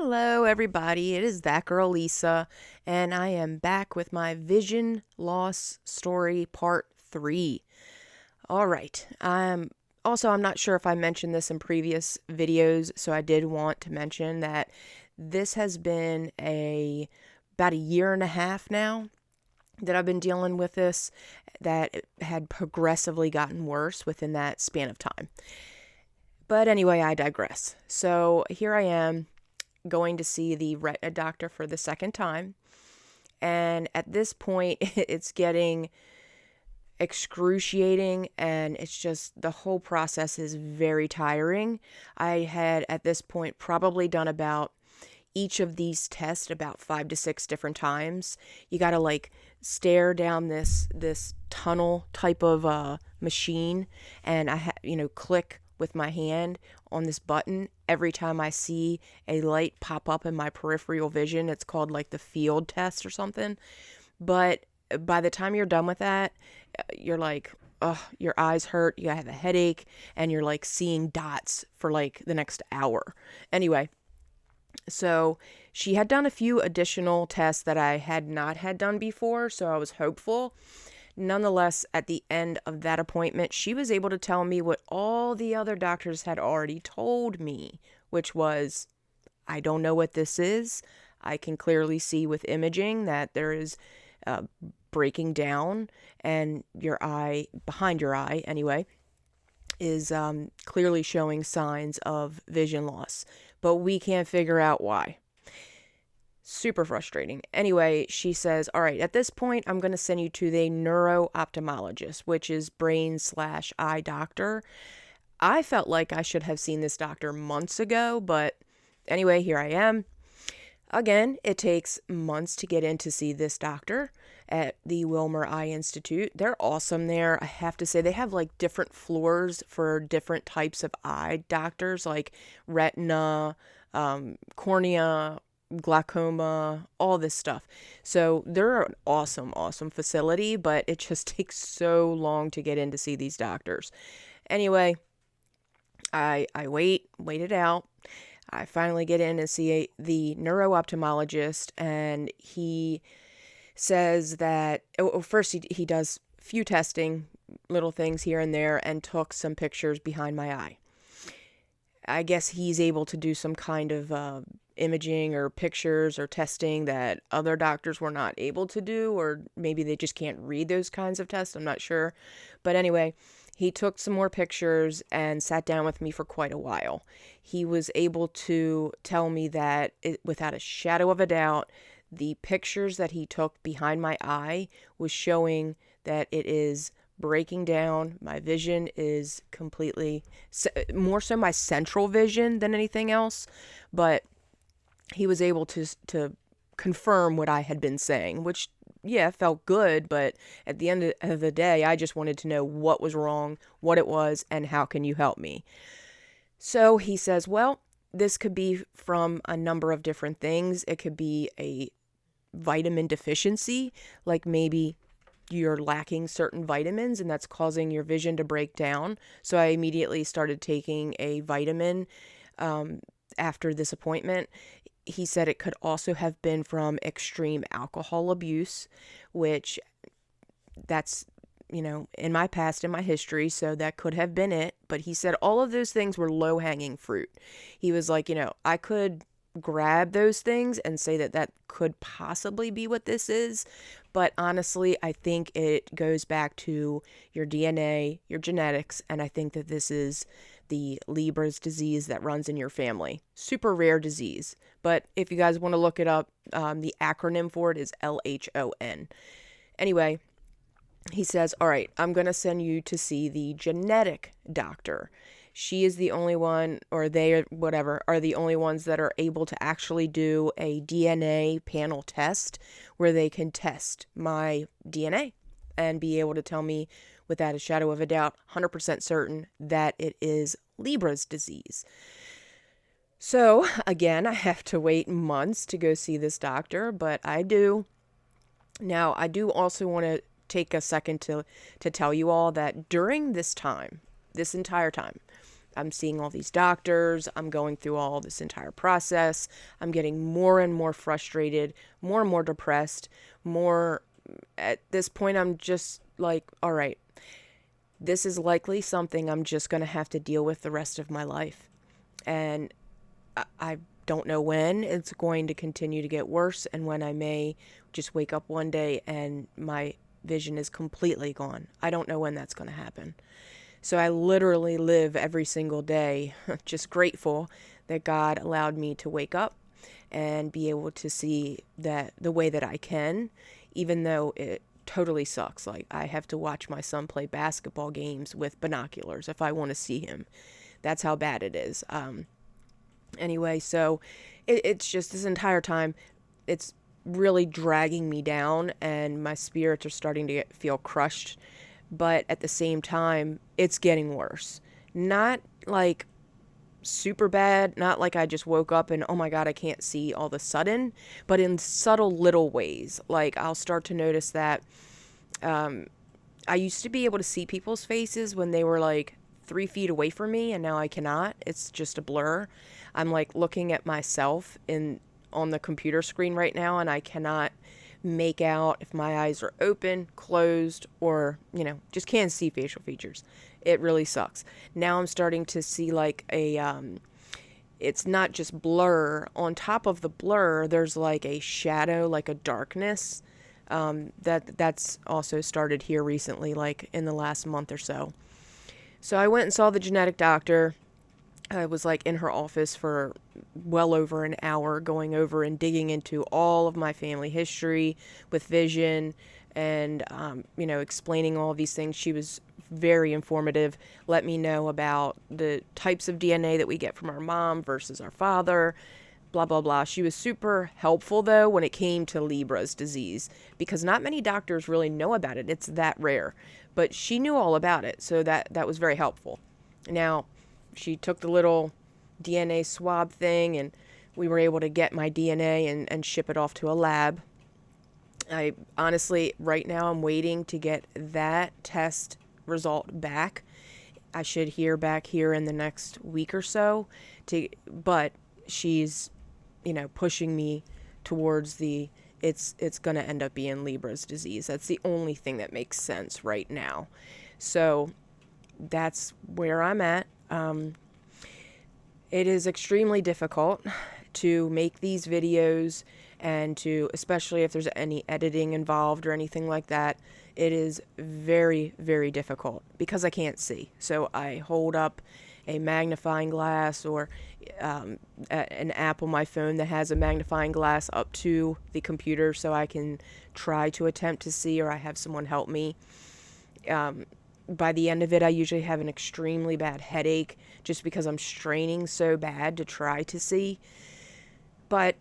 Hello, everybody. It is that girl Lisa, and I am back with my vision loss story part 3. All right. I'm not sure if I mentioned this in previous videos, so I did want to mention that this has been about a year and a half now that I've been dealing with this, that it had progressively gotten worse within that span of time. But anyway, I digress. So here I am going to see the retina doctor for the second time. And at this point, it's getting excruciating, and it's just the whole process is very tiring. I had at this point probably done about each of these tests about 5 to 6 different times. You got to stare down this tunnel type of machine, and click with my hand on this button every time I see a light pop up in my peripheral vision. It's called the field test or something. But by the time you're done with that, you're your eyes hurt, you have a headache, and you're seeing dots for the next hour. Anyway, so she had done a few additional tests that I had not had done before, so I was hopeful. Nonetheless, at the end of that appointment, she was able to tell me what all the other doctors had already told me, which was, I don't know what this is. I can clearly see with imaging that there is breaking down, and your eye, behind your eye anyway, is clearly showing signs of vision loss. But we can't figure out why. Super frustrating. Anyway, she says, all right, at this point, I'm going to send you to the neuro-ophthalmologist, which is brain/eye doctor. I felt like I should have seen this doctor months ago, but anyway, here I am. Again, it takes months to get in to see this doctor at the Wilmer Eye Institute. They're awesome there. I have to say, they have different floors for different types of eye doctors, like retina, cornea, glaucoma, all this stuff. So they're an awesome facility, but it just takes so long to get in to see these doctors. Anyway, I wait it out. I finally get in and see the neuro-ophthalmologist, and he says that, first he does a few testing, little things here and there, and took some pictures behind my eye. I guess he's able to do some kind of imaging or pictures or testing that other doctors were not able to do, or maybe they just can't read those kinds of tests. I'm not sure. But anyway, he took some more pictures and sat down with me for quite a while. He was able to tell me that, without a shadow of a doubt, the pictures that he took behind my eye was showing that it is breaking down. My vision is completely, more so my central vision than anything else, but he was able to confirm what I had been saying, which, yeah, felt good, but at the end of the day, I just wanted to know what was wrong, what it was, and how can you help me. So he says, well, this could be from a number of different things. It could be a vitamin deficiency, like maybe you're lacking certain vitamins and that's causing your vision to break down. So I immediately started taking a vitamin after this appointment. He said it could also have been from extreme alcohol abuse, which that's, in my past, in my history, so that could have been it. But he said all of those things were low-hanging fruit. He was like, I could grab those things and say that could possibly be what this is. But honestly, I think it goes back to your DNA, your genetics, and I think that this is the Leber's disease that runs in your family. Super rare disease. But if you guys want to look it up, the acronym for it is LHON. Anyway, he says, all right, I'm going to send you to see the genetic doctor. She is the only one, or they, or whatever, are the only ones that are able to actually do a DNA panel test where they can test my DNA and be able to tell me without a shadow of a doubt, 100% certain that it is Leber's disease. So, again, I have to wait months to go see this doctor, but I do. Now, I do also want to take a second to tell you all that during this time, this entire time, I'm seeing all these doctors. I'm going through all this entire process. I'm getting more and more frustrated, more and more depressed, more at this point I'm just like, all right, this is likely something I'm just going to have to deal with the rest of my life. And I don't know when it's going to continue to get worse and when I may just wake up one day and my vision is completely gone. I don't know when that's going to happen. So I literally live every single day just grateful that God allowed me to wake up and be able to see that the way that I can, even though it totally sucks. Like, I have to watch my son play basketball games with binoculars if I want to see him. That's how bad it is. Anyway, so it's just this entire time, it's really dragging me down and my spirits are starting to feel crushed. But at the same time, it's getting worse. Not like super bad, not like I just woke up and, oh my God, I can't see all of a sudden, but in subtle little ways. Like, I'll start to notice that I used to be able to see people's faces when they were like 3 feet away from me, and now I cannot. It's just a blur. I'm like looking at myself on the computer screen right now, and I cannot make out if my eyes are open, closed, or, just can't see facial features. It really sucks. Now I'm starting to see like it's not just blur. On top of the blur, there's like a shadow, like a darkness. That's also started here recently, like in the last month or so. So I went and saw the genetic doctor. I was like in her office for well over an hour, going over and digging into all of my family history with vision and, explaining all of these things. She was very informative, let me know about the types of DNA that we get from our mom versus our father, blah, blah, blah. She was super helpful, though, when it came to Leber's disease, because not many doctors really know about it. It's that rare. But she knew all about it, so that was very helpful. Now, she took the little DNA swab thing, and we were able to get my DNA and ship it off to a lab. I honestly, right now, I'm waiting to get that test result back. I should hear back here in the next week or so. But she's, pushing me towards it's going to end up being Leber's disease. That's the only thing that makes sense right now. So that's where I'm at. It is extremely difficult to make these videos and to, especially if there's any editing involved or anything like that, it is very, very difficult because I can't see. So I hold up a magnifying glass or an app on my phone that has a magnifying glass up to the computer so I can try to attempt to see, or I have someone help me. By the end of it, I usually have an extremely bad headache just because I'm straining so bad to try to see. But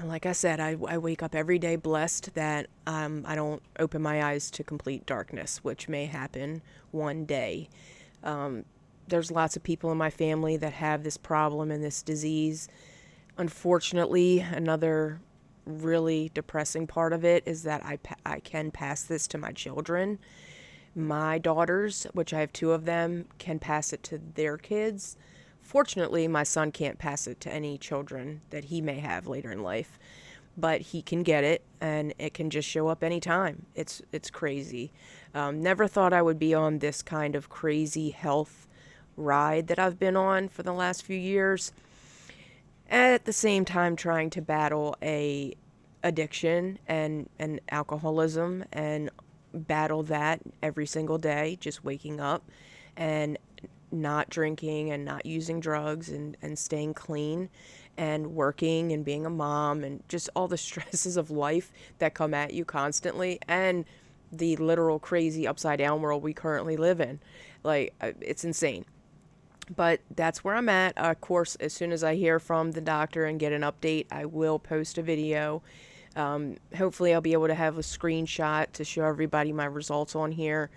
like I said, I wake up every day blessed that I don't open my eyes to complete darkness, which may happen one day. There's lots of people in my family that have this problem and this disease. Unfortunately, another really depressing part of it is that I can pass this to my children. My daughters, which I have 2 of them, can pass it to their kids. Fortunately, my son can't pass it to any children that he may have later in life, but he can get it, and it can just show up anytime. It's crazy. Never thought I would be on this kind of crazy health ride that I've been on for the last few years. At the same time, trying to battle a addiction and alcoholism and battle that every single day, just waking up and not drinking and not using drugs and staying clean and working and being a mom and just all the stresses of life that come at you constantly and the literal crazy upside down world we currently live in. Like, it's insane. But that's where I'm at. Of course, as soon as I hear from the doctor and get an update, I will post a video. Hopefully I'll be able to have a screenshot to show everybody my results on here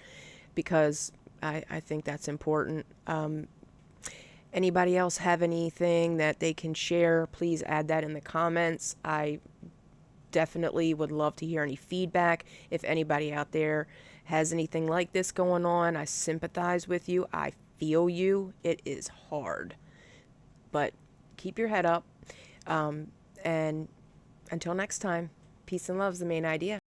because I think that's important. Anybody else have anything that they can share, please add that in the comments. I definitely would love to hear any feedback. If anybody out there has anything like this going on, I sympathize with you. I feel you. It is hard, but keep your head up. And until next time, peace and love is the main idea.